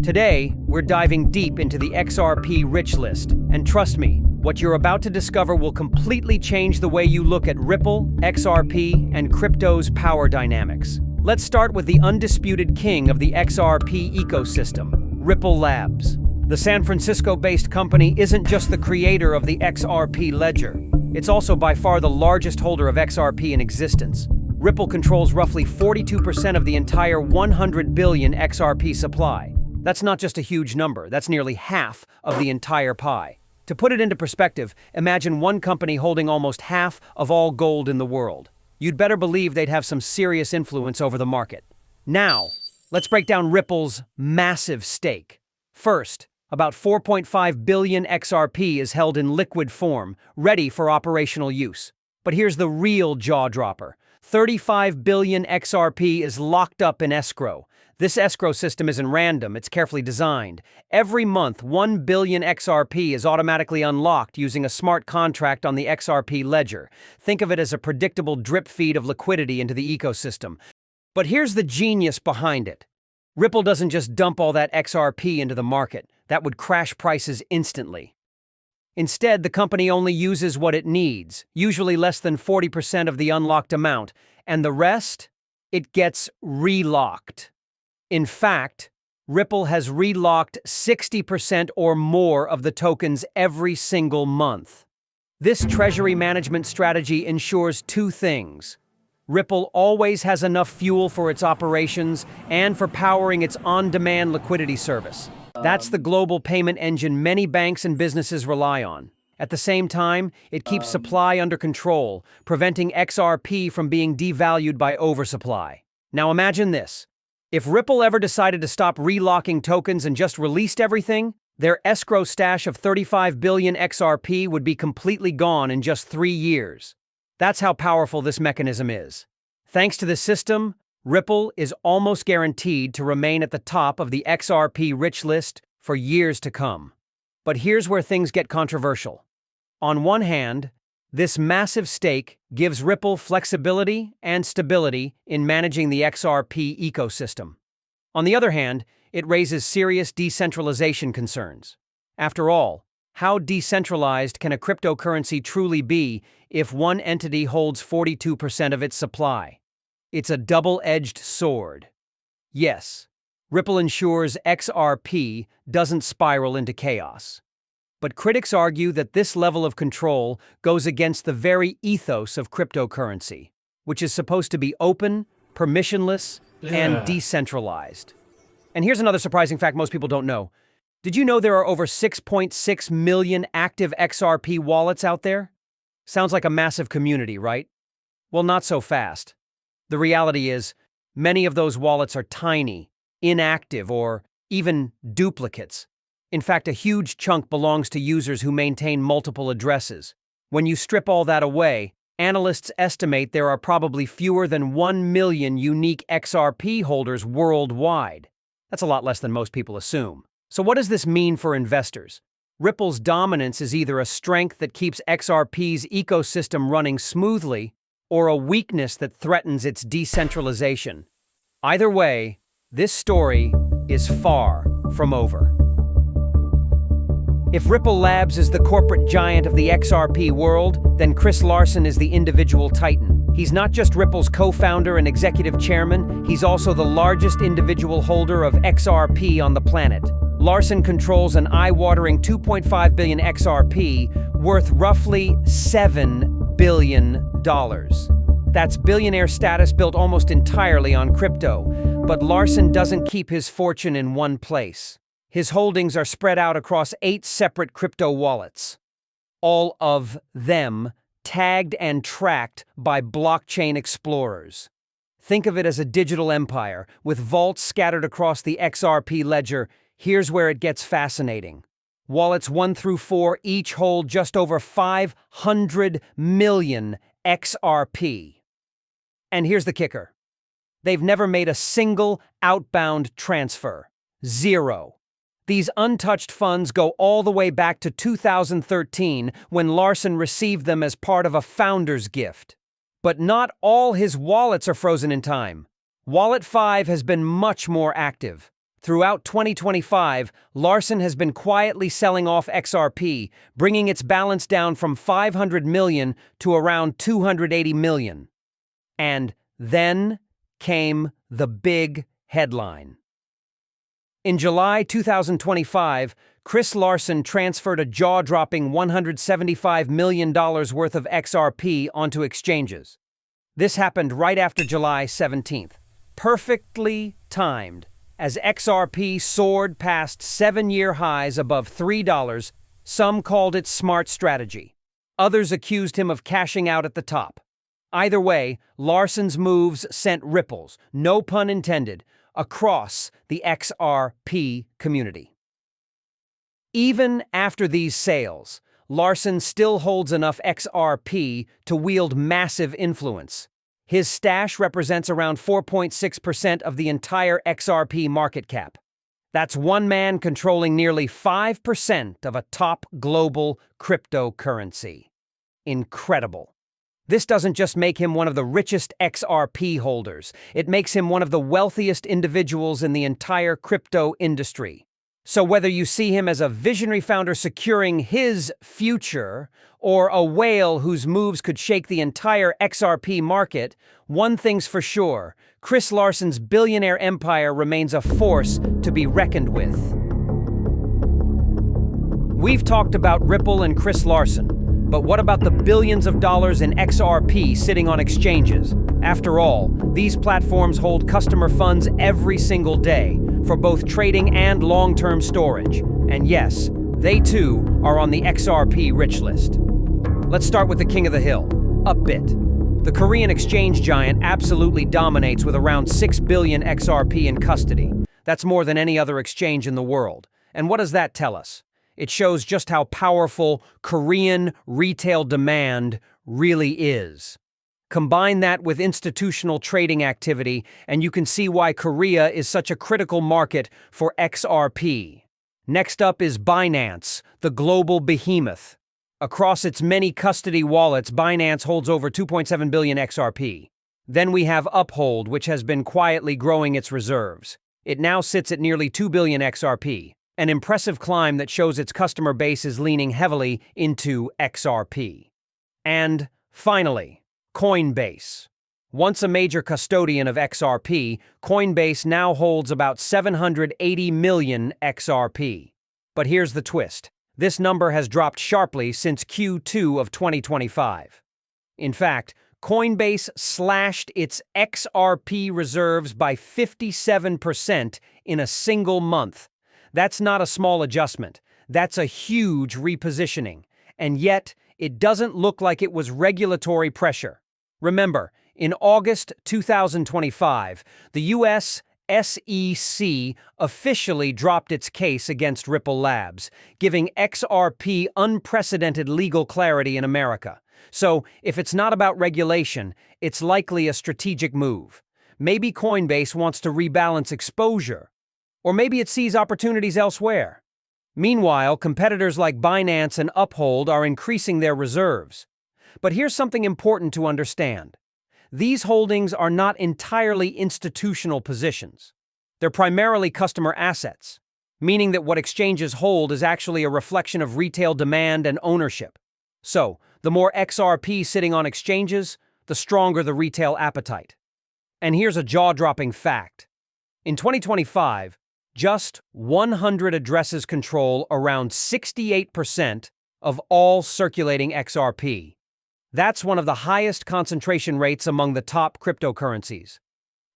Today, we're diving deep into the XRP Rich List, and trust me, what you're about to discover will completely change the way you look at Ripple, XRP, and crypto's power dynamics. Let's start with the undisputed king of the XRP ecosystem, Ripple Labs. The San Francisco-based company isn't just the creator of the XRP ledger. It's also by far the largest holder of XRP in existence. Ripple controls roughly 42% of the entire 100 billion XRP supply. That's not just a huge number, that's nearly half of the entire pie. To put it into perspective, imagine one company holding almost half of all gold in the world. You'd better believe they'd have some serious influence over the market. Now, let's break down Ripple's massive stake. First, about 4.5 billion XRP is held in liquid form, ready for operational use. But here's the real jaw-dropper. 35 billion XRP is locked up in escrow. This escrow system isn't random, it's carefully designed. Every month, 1 billion XRP is automatically unlocked using a smart contract on the XRP ledger. Think of it as a predictable drip feed of liquidity into the ecosystem. But here's the genius behind it. Ripple doesn't just dump all that XRP into the market. That would crash prices instantly. Instead, the company only uses what it needs, usually less than 40% of the unlocked amount, and the rest? It gets relocked. In fact, Ripple has relocked 60% or more of the tokens every single month. This treasury management strategy ensures two things. Ripple always has enough fuel for its operations and for powering its on-demand liquidity service. That's the global payment engine many banks and businesses rely on. At the same time, it keeps supply under control, preventing XRP from being devalued by oversupply. Now imagine this. If Ripple ever decided to stop relocking tokens and just released everything, their escrow stash of 35 billion XRP would be completely gone in just 3 years. That's how powerful this mechanism is. Thanks to this system, Ripple is almost guaranteed to remain at the top of the XRP Rich List for years to come. But here's where things get controversial. On one hand, this massive stake gives Ripple flexibility and stability in managing the XRP ecosystem. On the other hand, it raises serious decentralization concerns. After all, how decentralized can a cryptocurrency truly be if one entity holds 42% of its supply? It's a double-edged sword. Yes, Ripple ensures XRP doesn't spiral into chaos. But critics argue that this level of control goes against the very ethos of cryptocurrency, which is supposed to be open, permissionless, and decentralized. And here's another surprising fact most people don't know. Did you know there are over 6.6 million active XRP wallets out there? Sounds like a massive community, right? Well, not so fast. The reality is, many of those wallets are tiny, inactive, or even duplicates. In fact, a huge chunk belongs to users who maintain multiple addresses. When you strip all that away, analysts estimate there are probably fewer than 1 million unique XRP holders worldwide. That's a lot less than most people assume. So what does this mean for investors? Ripple's dominance is either a strength that keeps XRP's ecosystem running smoothly, or a weakness that threatens its decentralization. Either way, this story is far from over. If Ripple Labs is the corporate giant of the XRP world, then Chris Larsen is the individual titan. He's not just Ripple's co-founder and executive chairman, he's also the largest individual holder of XRP on the planet. Larsen controls an eye-watering 2.5 billion XRP, worth roughly $7 billion. That's billionaire status built almost entirely on crypto, but Larsen doesn't keep his fortune in one place. His holdings are spread out across 8 separate crypto wallets, all of them tagged and tracked by blockchain explorers. Think of it as a digital empire, with vaults scattered across the XRP ledger. Here's where it gets fascinating. Wallets 1 through 4 each hold just over 500 million XRP. And here's the kicker. They've never made a single outbound transfer. Zero. These untouched funds go all the way back to 2013 when Larsen received them as part of a founder's gift. But not all his wallets are frozen in time. Wallet 5 has been much more active. Throughout 2025, Larsen has been quietly selling off XRP, bringing its balance down from 500 million to around 280 million. And then came the big headline. In July 2025, Chris Larsen transferred a jaw-dropping $175 million worth of XRP onto exchanges. This happened right after July 17th. Perfectly timed. As XRP soared past 7-year highs above $3, some called it smart strategy. Others accused him of cashing out at the top. Either way, Larsen's moves sent ripples, no pun intended, across the XRP community. Even after these sales, Larsen still holds enough XRP to wield massive influence. His stash represents around 4.6% of the entire XRP market cap. That's one man controlling nearly 5% of a top global cryptocurrency. Incredible. This doesn't just make him one of the richest XRP holders, it makes him one of the wealthiest individuals in the entire crypto industry. So whether you see him as a visionary founder securing his future, or a whale whose moves could shake the entire XRP market, one thing's for sure, Chris Larsen's billionaire empire remains a force to be reckoned with. We've talked about Ripple and Chris Larsen, but what about the billions of dollars in XRP sitting on exchanges? After all, these platforms hold customer funds every single day for both trading and long-term storage. And yes, they too are on the XRP Rich List. Let's start with the king of the hill, Upbit. The Korean exchange giant absolutely dominates with around 6 billion XRP in custody. That's more than any other exchange in the world. And what does that tell us? It shows just how powerful Korean retail demand really is. Combine that with institutional trading activity, and you can see why Korea is such a critical market for XRP. Next up is Binance, the global behemoth. Across its many custody wallets, Binance holds over 2.7 billion XRP. Then we have Uphold, which has been quietly growing its reserves. It now sits at nearly 2 billion XRP, an impressive climb that shows its customer base is leaning heavily into XRP. And finally, Coinbase. Once a major custodian of XRP, Coinbase now holds about 780 million XRP. But here's the twist. This number has dropped sharply since Q2 of 2025. In fact, Coinbase slashed its XRP reserves by 57% in a single month. That's not a small adjustment. That's a huge repositioning. And yet, it doesn't look like it was regulatory pressure. Remember, in August 2025, the U.S. SEC officially dropped its case against Ripple Labs, giving XRP unprecedented legal clarity in America. So, if it's not about regulation, it's likely a strategic move. Maybe Coinbase wants to rebalance exposure, or maybe it sees opportunities elsewhere. Meanwhile, competitors like Binance and Uphold are increasing their reserves. But here's something important to understand. These holdings are not entirely institutional positions. They're primarily customer assets, meaning that what exchanges hold is actually a reflection of retail demand and ownership. So, the more XRP sitting on exchanges, the stronger the retail appetite. And here's a jaw-dropping fact. In 2025, just 100 addresses control around 68% of all circulating XRP. That's one of the highest concentration rates among the top cryptocurrencies.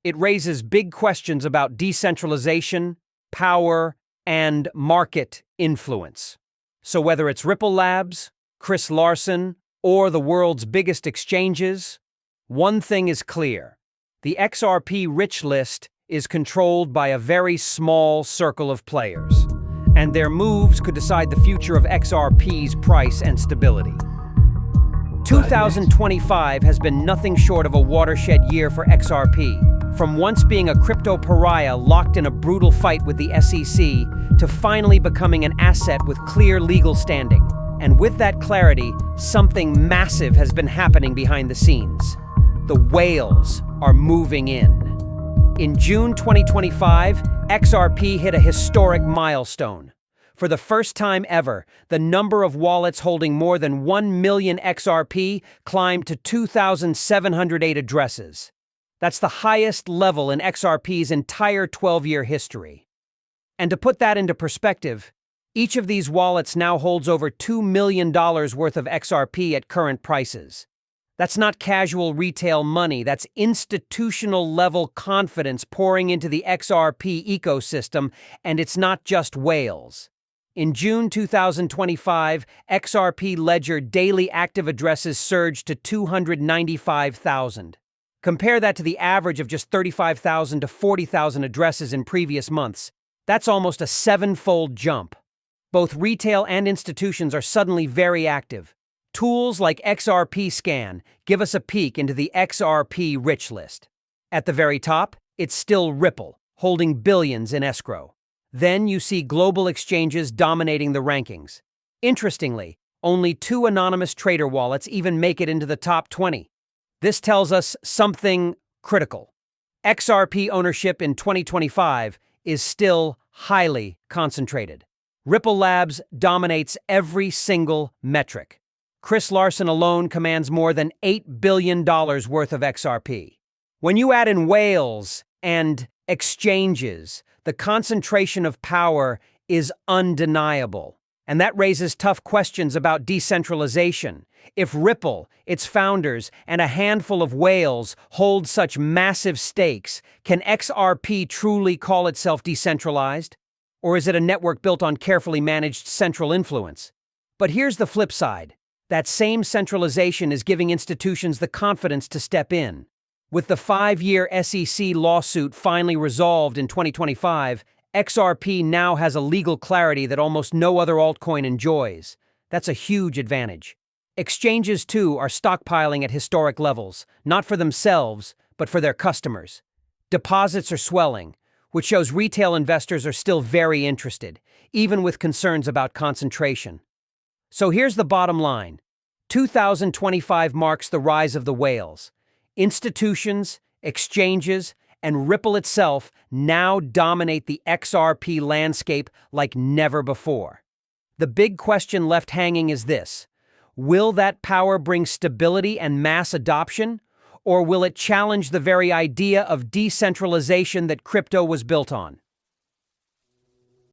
It raises big questions about decentralization, power, and market influence. So whether it's Ripple Labs, Chris Larsen, or the world's biggest exchanges, one thing is clear. The XRP Rich List is controlled by a very small circle of players, and their moves could decide the future of XRP's price and stability. 2025 has been nothing short of a watershed year for XRP. From once being a crypto pariah locked in a brutal fight with the SEC to finally becoming an asset with clear legal standing. And with that clarity, something massive has been happening behind the scenes. The whales are moving in. In June 2025, XRP hit a historic milestone. For the first time ever, the number of wallets holding more than 1 million XRP climbed to 2,708 addresses. That's the highest level in XRP's entire 12-year history. And to put that into perspective, each of these wallets now holds over $2 million worth of XRP at current prices. That's not casual retail money, that's institutional-level confidence pouring into the XRP ecosystem, and it's not just whales. In June 2025, XRP Ledger daily active addresses surged to 295,000. Compare that to the average of just 35,000 to 40,000 addresses in previous months. That's almost a seven-fold jump. Both retail and institutions are suddenly very active. Tools like XRP Scan give us a peek into the XRP Rich List. At the very top, it's still Ripple, holding billions in escrow. Then you see global exchanges dominating the rankings. Interestingly, only 2 anonymous trader wallets even make it into the top 20. This tells us something critical. XRP ownership in 2025 is still highly concentrated. Ripple Labs dominates every single metric. Chris Larsen alone commands more than $8 billion worth of XRP. When you add in whales and exchanges, the concentration of power is undeniable. And that raises tough questions about decentralization. If Ripple, its founders, and a handful of whales hold such massive stakes, can XRP truly call itself decentralized? Or is it a network built on carefully managed central influence? But here's the flip side. That same centralization is giving institutions the confidence to step in. With the 5-year SEC lawsuit finally resolved in 2025, XRP now has a legal clarity that almost no other altcoin enjoys. That's a huge advantage. Exchanges, too, are stockpiling at historic levels, not for themselves, but for their customers. Deposits are swelling, which shows retail investors are still very interested, even with concerns about concentration. So here's the bottom line. 2025 marks the rise of the whales. Institutions, exchanges, and Ripple itself now dominate the XRP landscape like never before. The big question left hanging is this: will that power bring stability and mass adoption, or will it challenge the very idea of decentralization that crypto was built on?